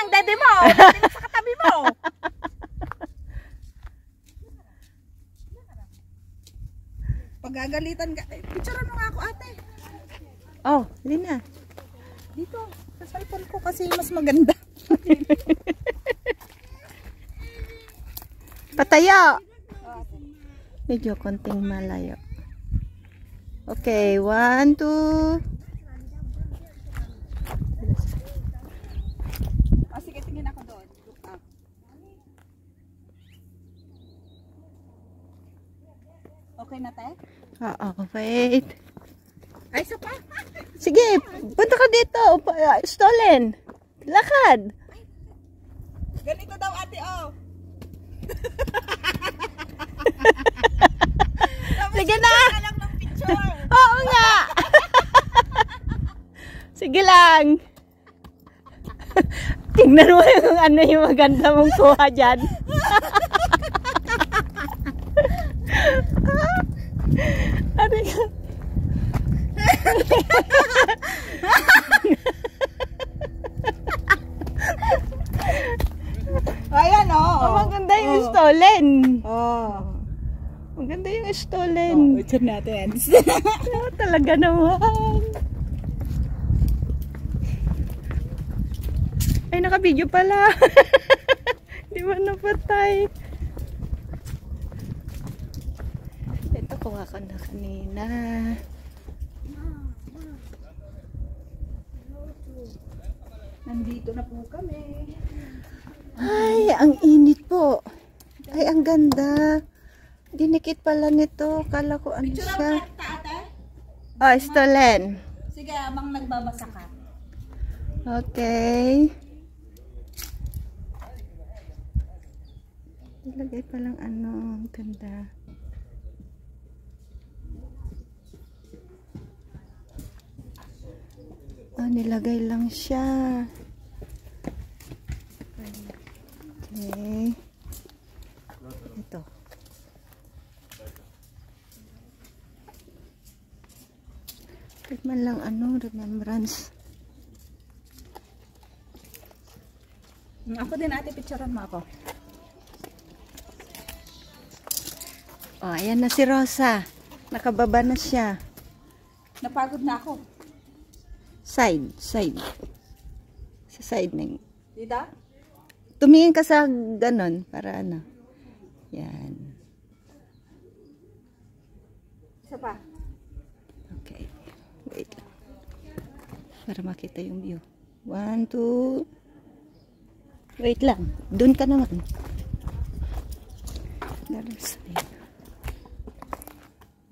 ang dede mo. Pati sa katabi mo. Pagagalitan ka. Picturean mo nga ako, ate. Oh, hindi na. Dito. Sa cellphone ko kasi mas maganda. Patayo. Medyo konting malayo. Okay, 1, 2. Sige, tingin ako doon. Look up. Okay na, te? Oo, wait. Ay, isa pa. Sige, punta ka dito. Stolen. Lakad. Ganito daw, ate, oh. Sige na. Lang ng picture. Oo nga. Sige lang. Tingnan mo yung ano yung maganda mong kuha dyan. Ano yun? Ayan, oh. Maganda yung stolen. Oh. Maganda yung stolen. Picture natin. Talaga naman. Ay, naka-video pala. Di ba napatay? Ito kuha ko na kanina. Nandito na po kami. Ay, ang init po. Ay, ang ganda. Dinikit pala nito. Kala ko ano Picture siya. ako, ate. Oh, stolen. Sige, amang nagbabasa ka. Okay. Ilagay palang ano. Ang ganda. Oh, nilagay lang siya. Okay. Ito. Tignan lang ano, remembrance. Ako din, ate, picturean mo ako. Oh, ayan na si Rosa. Nakababa na siya. Napagod na ako. Side. Sa side na. Dito? Tumingin ka sa ganon para ano. Yan. Isa pa. Okay. Wait lang. Para makita yung view. 1, 2. Wait lang. Doon ka naman.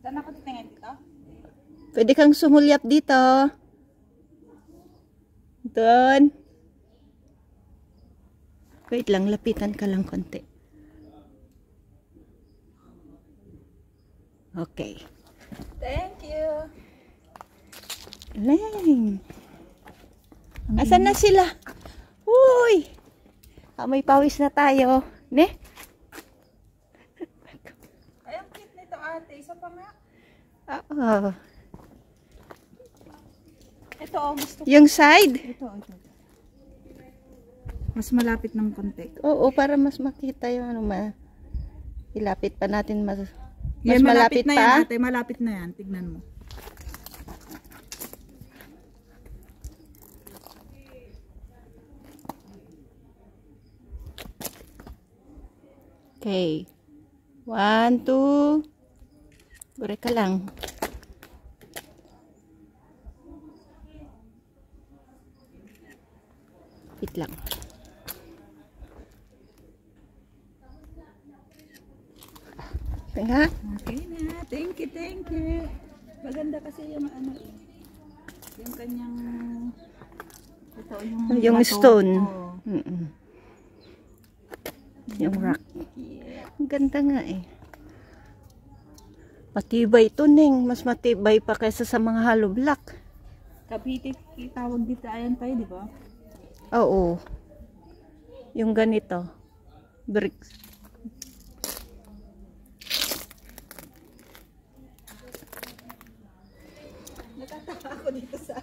Saan ako titingin dito? Pwede kang sumulyap dito. Doon. Wait lang. Lapitan ka lang konti. Okay. Thank you. Leng. Asan na sila? Uy! May pawis na tayo. Ne? Ay, ang cute nito, ate. Isa pa nga. Oo. Ito, oh, gusto ko. Yung side? Ito. Mas malapit ng konti. Oo, para mas makita yung ano ilapit pa natin mas Yan, malapit na pa. yan, ate. Malapit na yan. Tignan mo. Okay. 1, 2. Bure ka lang. Wait lang. Tengah. Okay na. Thank you. Maganda kasi yung ano yung kanyang ito, Yung bato. stone. Oh. Yung rock. Ang ganda nga eh. Matibay ito, Ning. Mas matibay pa kaysa sa mga hollow block. Kapiti, tawag dito ayan tayo, di ba? Oo. Yung ganito. Bricks. Natatawa ako dito sa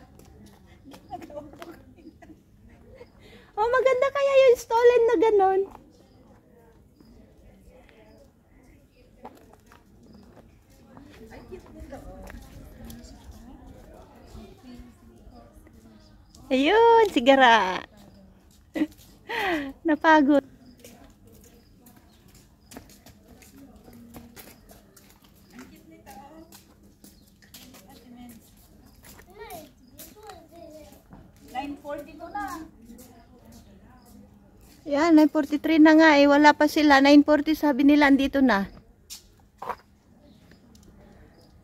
ginagawa ko. Oh, maganda kaya yung stolen na ganon. Ayun, sigara. Napagod. Yan, 9:43 na nga eh. Wala pa sila. 9:40 sabi nila, andito na.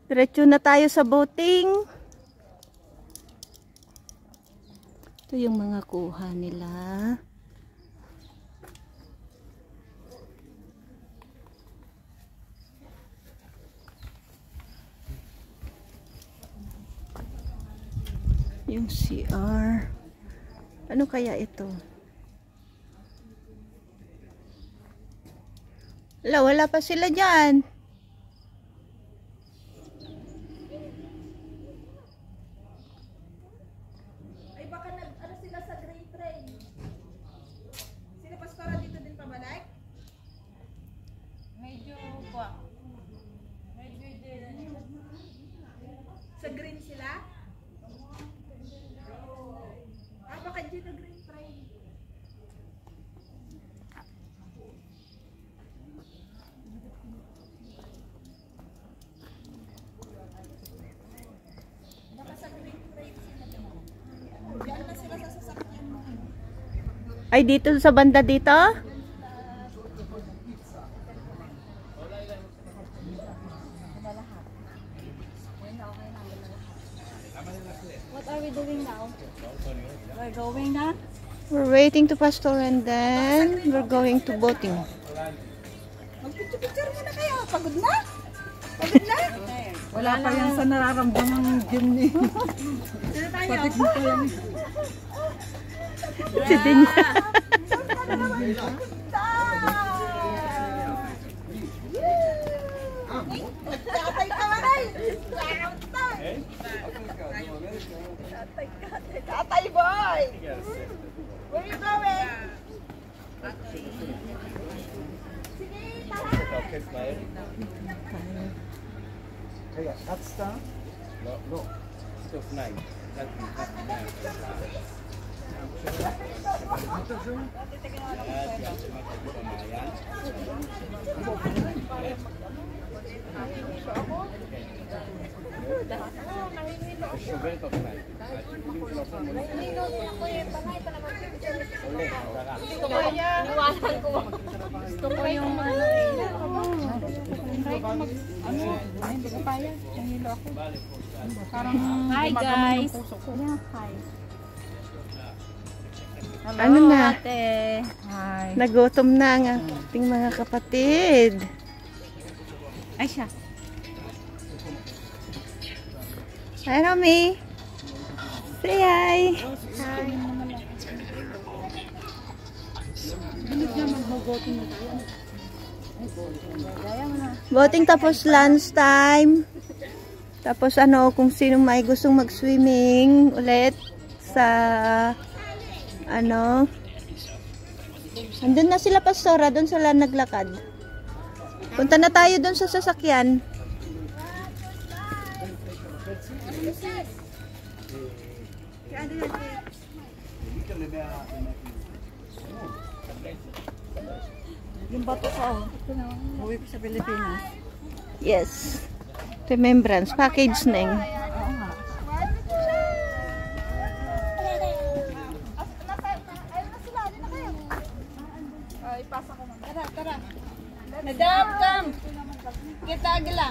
Diretso na tayo sa boating. Ito yung mga kuha nila. Yung CR. Ano kaya ito? Wala pa sila dyan. Ay, baka ano sila sa grain train. Sila pastora dito din pabalik? Medyo ba? Medyo din. Sa green sila? Ah, baka dito green train. Ay, dito sa banda dito? What are we doing now? We're going na? We're waiting to pastor and then we're going to boating. Magpicture-picture muna kayo. Pagod na? Pagod na? Wala pa yan sa nararamdaman ng gym ni. Sino tayo? Patik mo pa yan. Si Dinya. Tatay ka manay! Tatay boy! Where you going? Sige, tara! Kaya, that's the... No. Ito, 9. Gusto ko yung hindi ko kaya. Nahilo ako. Parang hi guys. Hi. Ano na? Ate. Hi. Nagutom na ang ating mga kapatid. Ay siya. Hi, Romy. Say hi. Hi. Boating tapos lunch time. Tapos ano, kung sino may gustong mag-swimming ulit sa ano. Andun na sila pastora, doon sila naglakad. Punta na tayo doon sa sasakyan. Yung bato ko, uwi ko sa Pilipinas. Yes. Remembrance. Package neng. Oo nga. Ipasa ko man. Tara, tara. Nadab, come. Kita agila.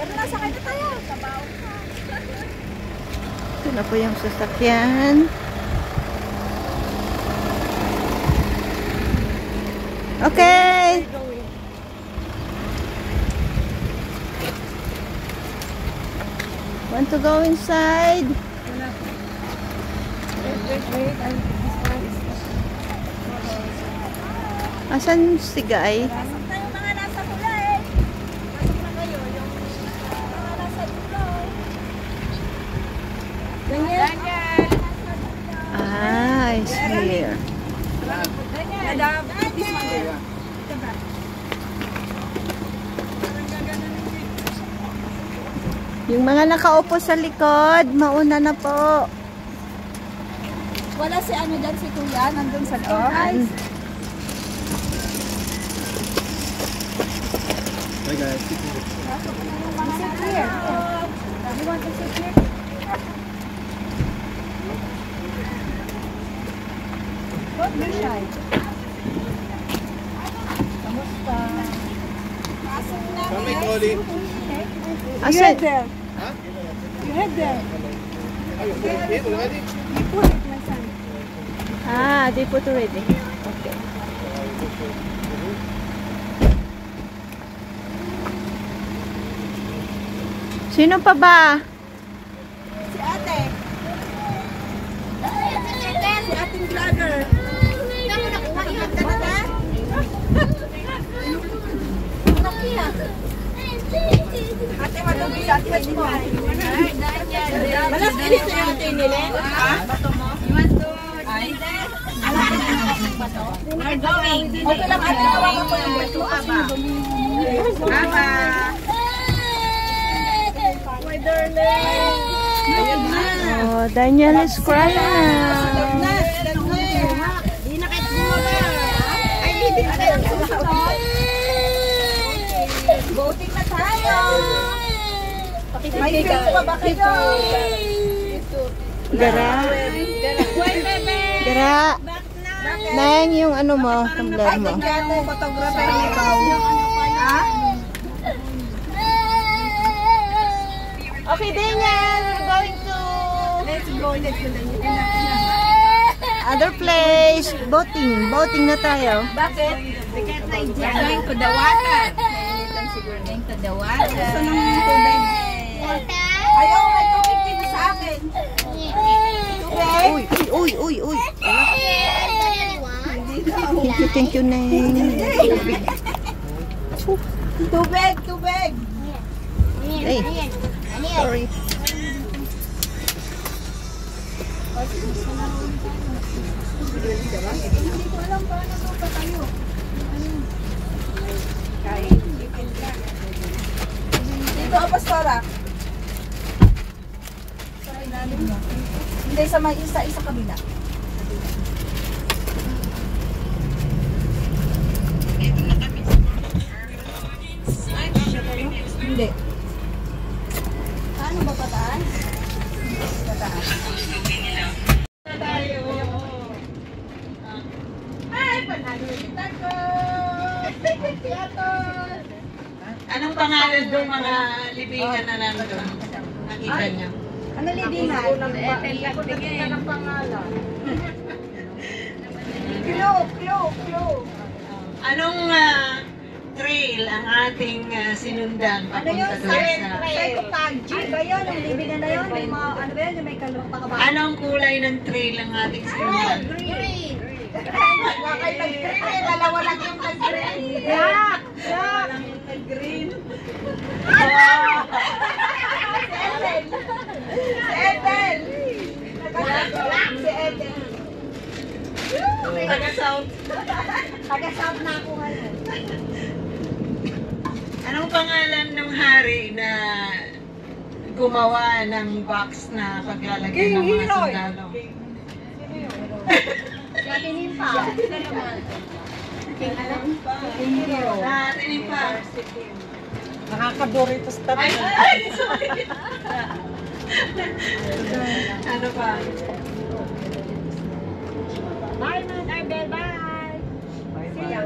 Pero nasa kanya tayo. Tabaw ka. Ito na po yung sasakyan. Okay. Want to go inside? Asan si Guy? Pasok na yung mga nasa hula eh. Pasok na kayo. Yung mga nasa dulo. Daniel. Ah, I see. Madam, this one there. Yung mga nakaupo sa likod, mauna na po. Wala si ano dyan, si Kuya, nandun sa loob. Hi guys. Sit here. You want to sit here? Don't be shy. Kamusta? Come Colin. Asan? there. Huh? You head there. Are you here already? You put it, my son. Ah, they put already. Okay. Sino pa ba? Si ate. Si ating vlogger. Kamu nakuha ihat ka na ba? Ate, malugi sa ate. Malas ganito yung ate nila. Bato mo? Okay lang, ate. Tawagan ko yung bato. Aba. My darling. Ayun na. Oh, Daniel is crying Love now. na. Di na kahit bumaba. Ay, hindi na kayo susunod. Voting na tayo. May film pa ba kayo? Gara. Gara. Nang yung ano mo, tumbler Ay, mo. thank you ate. Photographer ni ikaw. Ha? Okay, Daniel, we're going to Let's go. other place. Boating. Boating na tayo. Bakit? Going to the water. Nainitan siguro going to the water. Gusto ng tubig. Ayaw, may tubig dito sa akin. Tubig? Uy, uy, uy, uy, uy. Thank you, Neng. Tubig, tubig. Hey, sorry. Hindi ko alam paano ito pa tayo. Dito, Pastora. Sa ilalim mo. Hindi, sa may isa kabila. Hindi. Paano ba pataas? Pataas. Ay, panalo kita ko! Anong pangalan ng mga libingan na nandun? Nakita niyo? Ano libingan? Clue. Anong trail ang ating sinundan Ano yun? papunta doon sa... Psychopaggy ba yun? Ang libingan na yun? May mga, ano ba yun? Yung may kalupang Anong kulay ng trail ang ating sinundan? Green. Wala kayo nag-green eh. Dalawa lang yung nag-green. Black. Green. Si Ethel. Si Ethel. Taga-south. Taga-south na ako ngayon. Anong pangalan ng hari na gumawa ng box na paglalagay ng mga sundalo? Si Ate Nimpa. Nimpa. Nakaka-Doritos Ay, sorry. Ano pa? Bye, man. Arbel. Bye. See you.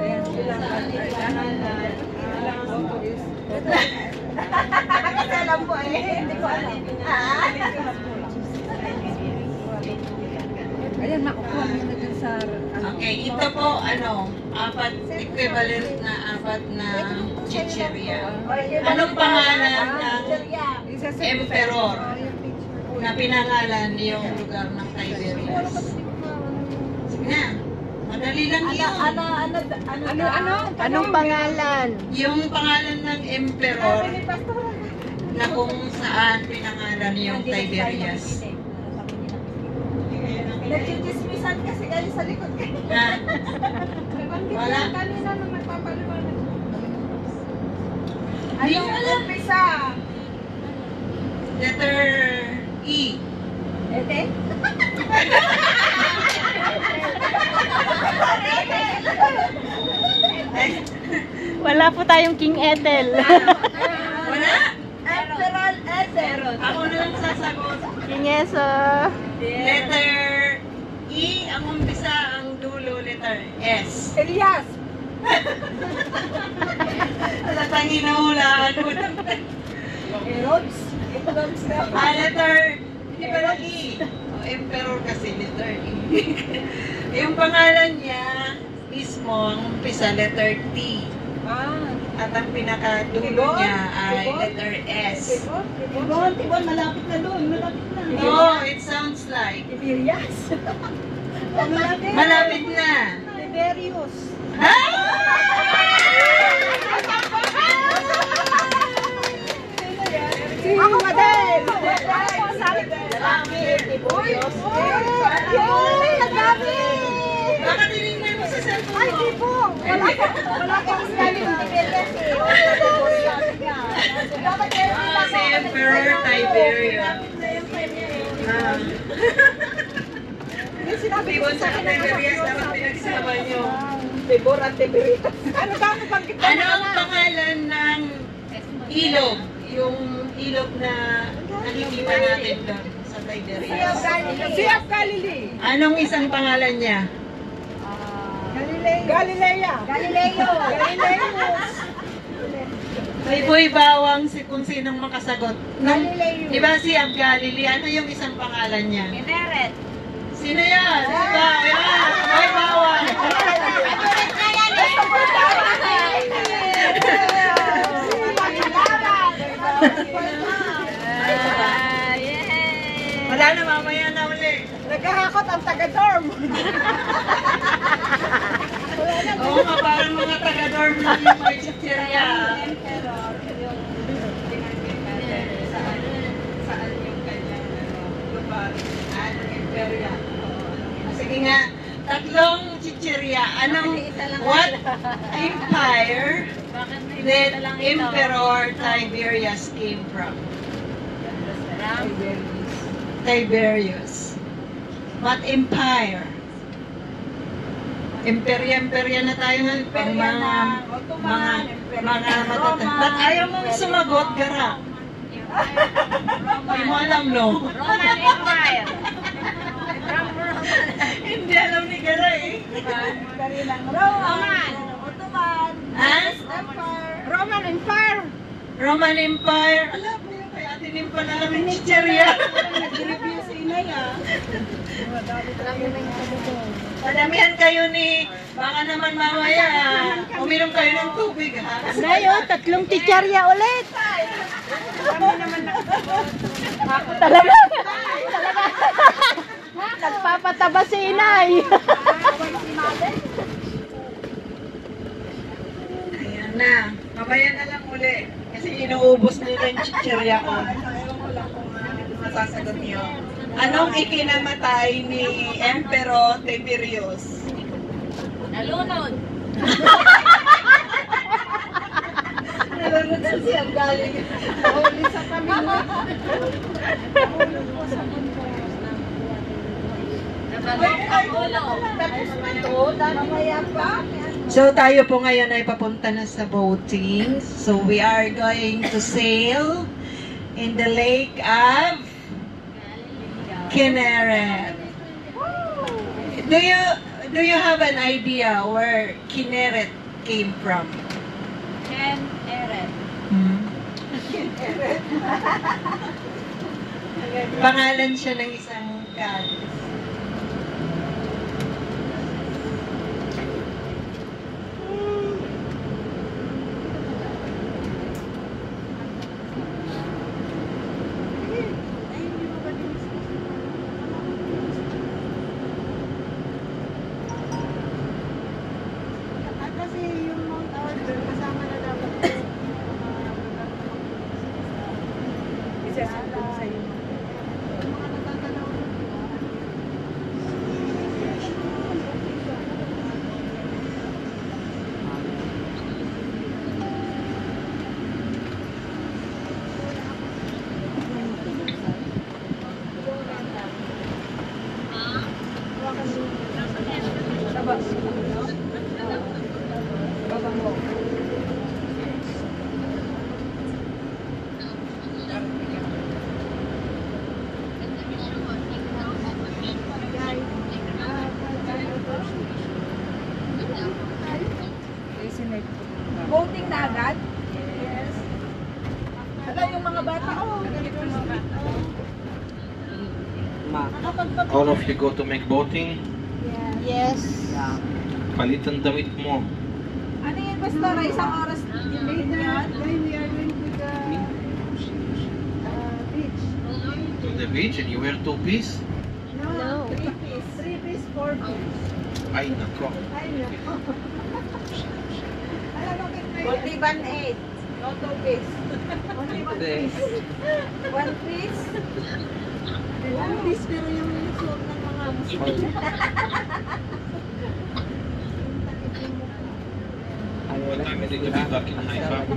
Hindi ko alam. Ayan, makukuha mo na dyan sa... Okay, ito po, equivalent na apat na chicheria. Anong pangalan ng emperor na pinangalan yung lugar ng Tiberias? Sige na, madali lang yun. Anong pangalan? Yung pangalan ng emperor na kung saan pinangalan yung Tiberias. Nagchichismisan kasi kayo sa likod kayo. Wala. Kanina nung nagpapaliwanag. Di Anong alam. umpisa? Letter E. Ete? Wala po tayong King Ethel. Wala? Emperor Ethel. Ako na lang sasagot. King Eso. Letter E, ang umpisa, ang dulo, letter S. Elias. Halatang hinuhulaan mo lang. Herods. Herods na. Letter, hindi pala E. Emperor kasi, letter E. Yung pangalan niya, mismo, ang umpisa, letter T. At ang pinakadulo niya ay letter S. Tibon, malapit na doon. Malapit na. No, it sounds like. Tiberias. Malapit na. Tiberius. Ako ba din? Tiberius. Baka tinignan mo sa cellphone Ay, mo. di po. Wala ko sinabi ng Tiberias eh. Si Emperor Tiberius. Tibon sa Tiberias, dapat pinagsama nyo. Tibor at Tiberias. Ano ba ang pagkita? Ano ang pangalan ng ilog? Yung ilog na nakikita natin doon sa Tiberias. Sea of Galilee. Anong isang pangalan niya? Galilea. Galileo. Galileus. May buhay bawang kung sinong makasagot. Galileo. Di ba si Ab Galilee? Ano yung isang pangalan niya? Kineret. Sino yan? Diba? Yan! Buhay bawang! Wala na, mamaya na uli. Naghahakot ang taga-dorm. Oo nga, parang mga taga-dorm lang yung may chichirya. Saan yung kanyang lugar? Imperya. Sige nga, tatlong chichirya. What empire did Emperor Tiberius came from? Tiberius. What empire? Emperya na tayo ng mga matatag. Ba't ayaw mong sumagot, Gara? Hindi mo alam, no? Roman Empire. Hindi alam ni Gara eh. Roman. Ottoman. Ha? Empire. Roman Empire. Roman Empire. Alam mo yun, kaya tinim pa na namin chicheria. Nag-review si Inay ah. Padamihan kayo ni, baka naman mamaya, uminom kayo ng tubig ha. Nayo, tatlong chicherya ulit. Talaga. Nagpapataba si inay. Ayan na, mamaya na lang uli. Kasi inuubos nila yung chichirya ko. Masasagot niyo. Anong ikinamatay ni Emperor Tiberius? Nalunod. Nalunod na siya galing. Huli sa kami. So tayo po ngayon ay papunta na sa boating. So we are going to sail in the lake of Kinneret. Do you have an idea where Kinneret came from? Kinneret. Pangalan siya ng isang goddess. Kasi yung Mount Arthur, kasama na dapat yung Kasi alam sa'yo. mga natatanaw. Baba mo. Voting na agad? Yes. Hala, yung mga bata, All of you go to make voting. Yes. Palit ang damit mo. Ano yun, Pastora? Isang oras din yan? Then we are going to the beach. To the beach and you wear two-piece? No. 3-piece. 3-piece, 4-piece. Ay, nako. Ay, no. Alam mo, Only 1-8. No 2-piece. only 1-piece. 1-piece? 1-piece, pero yung suot ng mga Muslim. What time is it to be back in Haifa?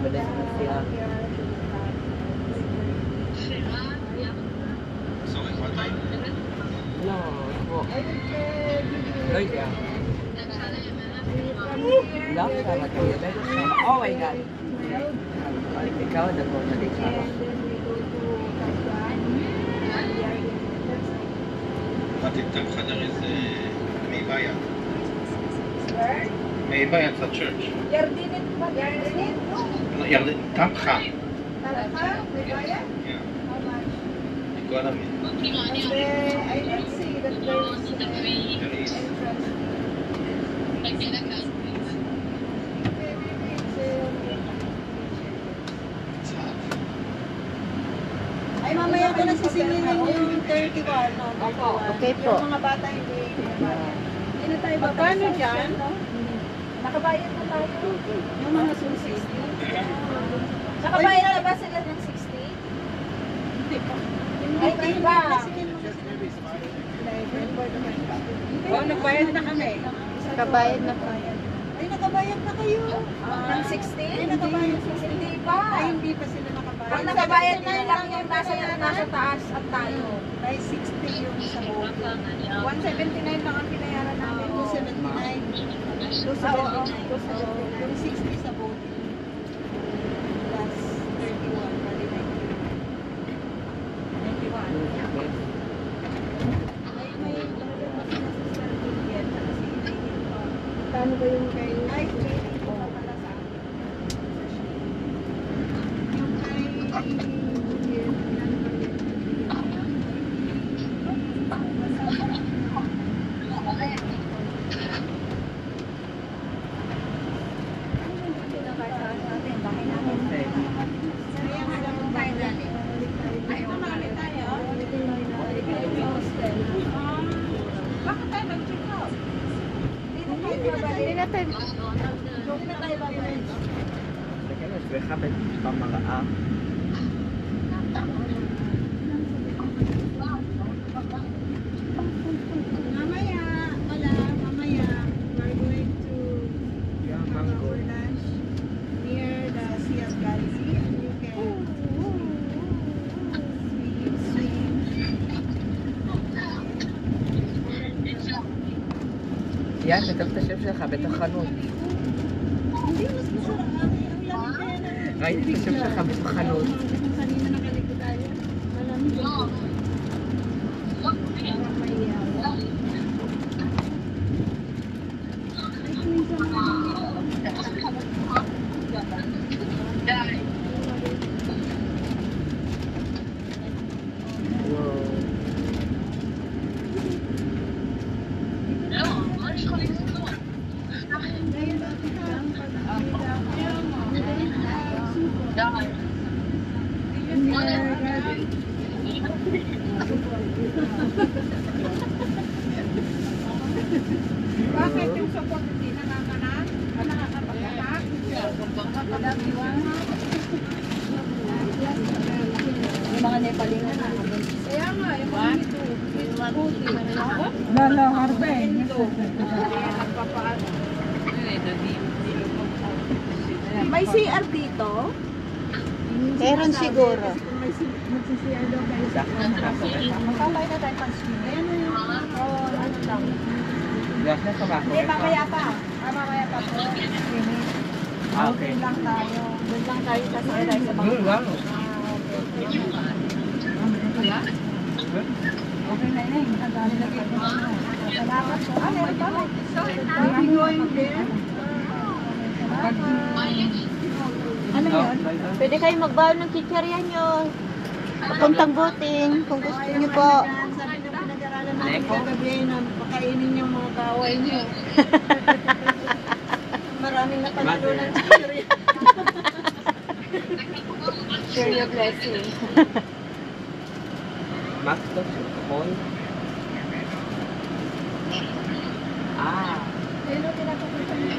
Sorry, what time? Oh my God. Ikaw na po na dito. Item חדר איזה מבעיה. מבעיה את church. Yardinit ba? Yardinit? ירדן, תמכה. Talaka? May bayan? Yeah. How much? כל המין. I didn't see that there is There is. entrance. Maybe it's ay, mamaya ko na sisingilin yung 31. No? Okay po. Yung mga bata hindi. Hindi na tayo Magkano dyan? Nakabayad na tayo. Yung mga susi. Nakabayad na ba sila ng 60? Ay, di ba? Oh, nagbayad na kami. Kabayad na po. Ay, nakabayad na kayo. Ng 60? Ay, nakabayad na sila. Hindi pa. Ay, hindi pa sila nakabayad. Pag nakabayad na lang yung nasa taas at tayo. Ay, 60 yung sa boat. 179 lang ang pinayaran namin. 279. 279. Yung 60 sa boat. Plus 31. Bali 91. Ay, may paano ba yung kay... Ay, training ko pa pala sa akin. Yung kay... Bakit tayo mag-check out? Hindi na tayo. Kapit pamaraang. Mamaya, mamaya, we're going to have our lunch near the Sea of Galilee and you can swim. Yan, nagkakta siya kapit ang kanot. Hindi, mas masarap. Ang lamig kaya na. Ay, nagkakta siya kapit ang kanot. Kanina nakalikod tayo. Malamig. Parang may yawa. Ay, minsan malamig. Bakit yung support hindi nakakanak? Nakakapaganak? Yung mga Nepalingan na. Kaya nga, yung mga ito. Lalo, Harbe. May CR dito? Meron siguro. May magsisiyar daw kayo sa Magkakay na tayo pang-swim. Ayan na yung Ano lang? Gas na sa bako. Hindi, mamaya pa. Mamaya pa po. Okay. Doon lang tayo. Doon lang tayo sasakay tayo sa Hmm, wow. Okay na yun. Madali na kayo. Salamat po. Ah, meron pa. I'm going there. Ano yun? Pwede kayo magbaon ng chicharian yun. Papuntang boating, kung gusto niyo po. Sabi ng pinag-aralan natin kagabi na pakainin yung mga kaway niyo. Maraming napanalunan sa Korea. Share your blessing. Max to, Paul. Ah. Pero pinapapunta niyo.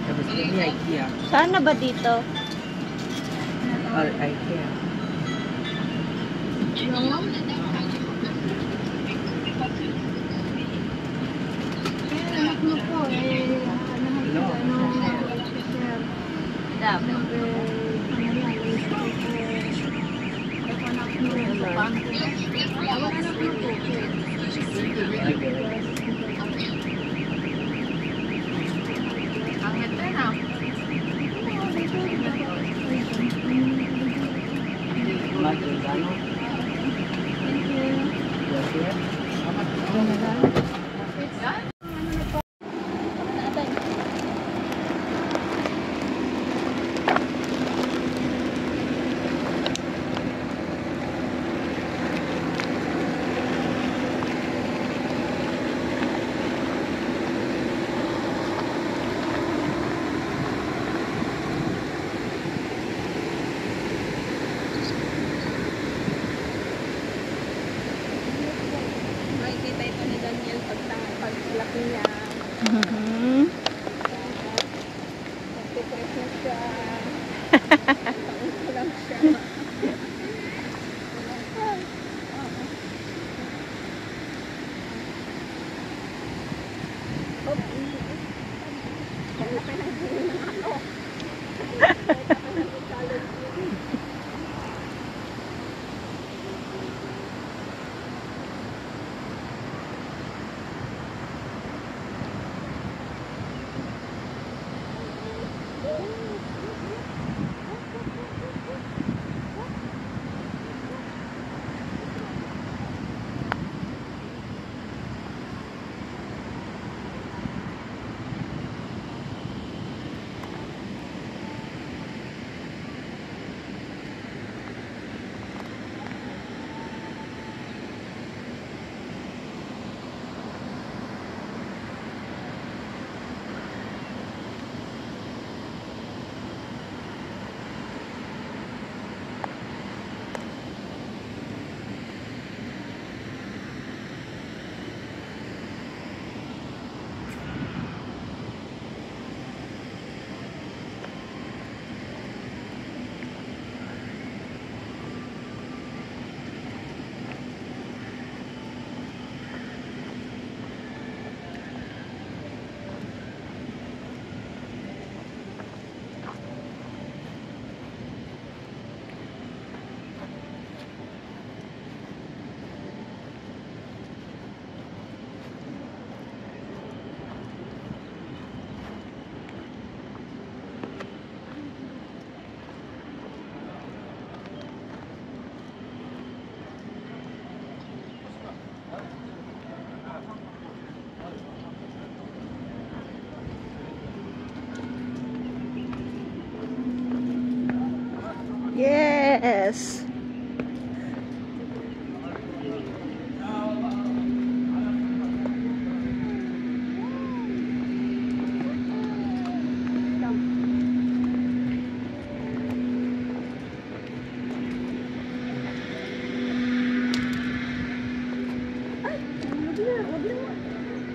Tapos yung IKEA. Saan na ba dito? Or IKEA. Anak mo po, Dami. Makikita ito ni Daniel paglaki niya. Nagpe-Christmas siya. Taon ko lang siya. Yes.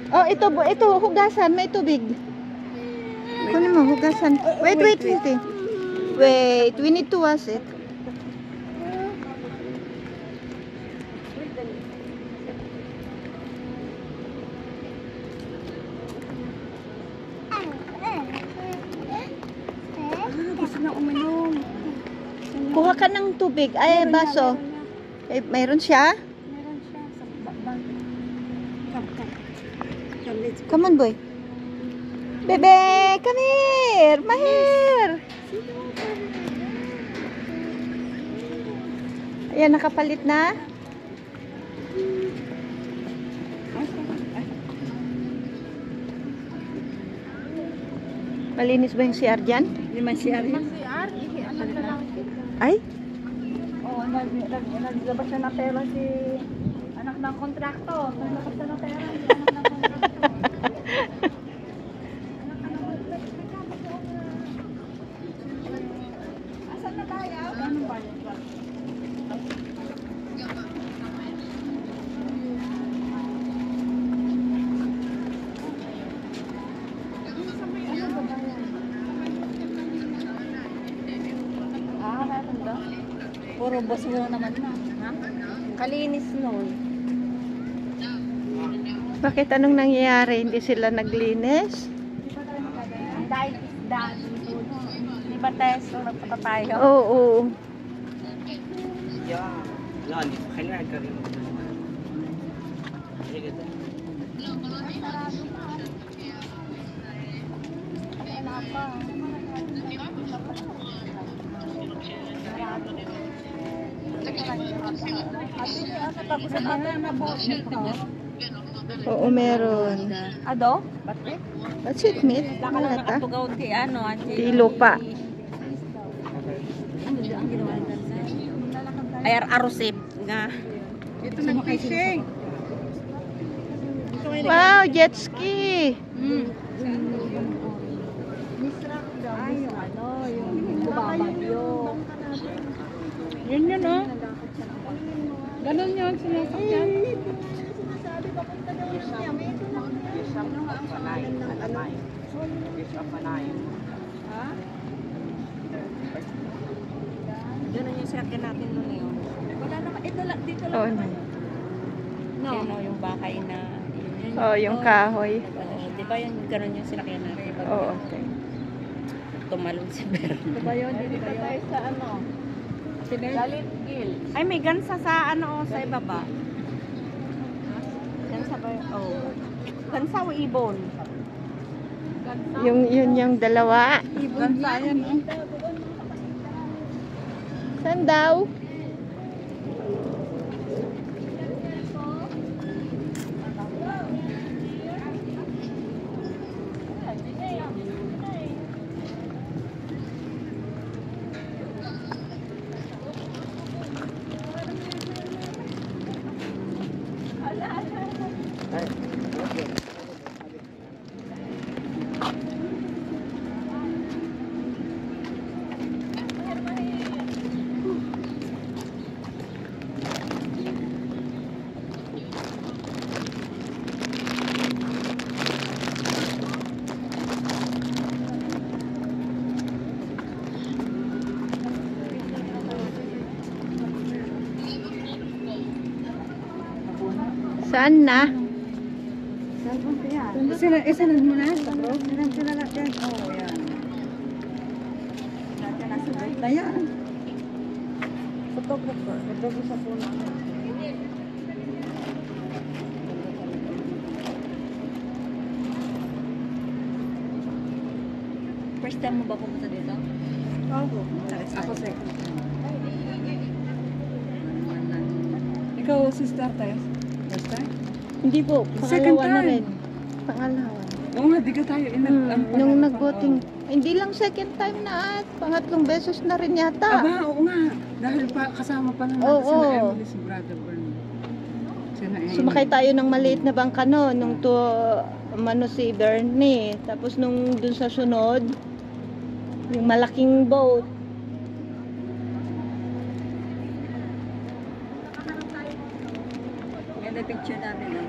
Oh, ito, hugasan. May tubig. Kunin mo, hugasan. Wait. Wait, we need to wash it. Gusto na uminom. Kuha ka ng tubig. Ay, baso. Eh, mayroon siya? Meron siya sa bag. Come. Come on, boy. Bebe, come here. Mahir. Ayan, nakapalit na. Malinis ba yung CR dyan? Hindi man siya rin. Ay, Oo, naglabas siya na pera si anak ng kontrakto. Naglabas siya na pera si anak ng kontrakto. Asan na tayo? Anong bayad ba? Meron ba? Puro boss mo naman na. Ha? Kalinis nun. bakit anong nangyayari? Hindi sila naglinis? Dahil isda. Di ba test? Nagpata tayo. Oo. Yeah. لا اللي خلينا نكرر. Oo, meron. Ado? Bakit? That's it, meat. Wala ta. Nakatugaw ti ano? Tilo pa. Ano ang ginawa nila? Ay, arusip nga. Ito na fishing. Wow, jet ski. Ay, yung ano, yung bumabagyo. Yun yun, oh. Ganun yun, sinasakyan. Sinasabi ba kung tanong niya, may ito lang yan. Ha? Ganun yung sinakyan natin nun yun. Wala naman, ito lang, dito lang Oh, naman. No. Yun, oh, yung bakay na. Oh, yung kahoy. Di ba yung ganun yung sinakyan natin? Oo. Tumalon si Bern. Ito ba yun? Dito tayo sa ano? Galit Gill. Ay, may gansa sa ano, sa ibaba. Gansa ba yun? Oh. Gansa o ibon? Yung dalawa. Gansa yan. Saan daw? Saan na? Isanan mo na, bro. Sila natin. Oh, yan. Natin nasa break na yan. Photographer. Photographer po na. First time mo ba pumunta dito? Oo. Ako second time. Ikaw, sister tayo? First time? Hindi po. Second Pangalawa na time. rin. Pangalawa. Oo nga, di ka tayo. Nung nag-voting. Hindi lang second time na at pangatlong beses na rin yata. Aba, oo nga. Dahil pa, kasama pa naman Oo. sila Emily, si Brother Bern. Sina Emily. Sumakay tayo ng maliit na bangka no, nung si Bernie. Tapos nung dun sa sunod, yung malaking boat. Ganda picture namin.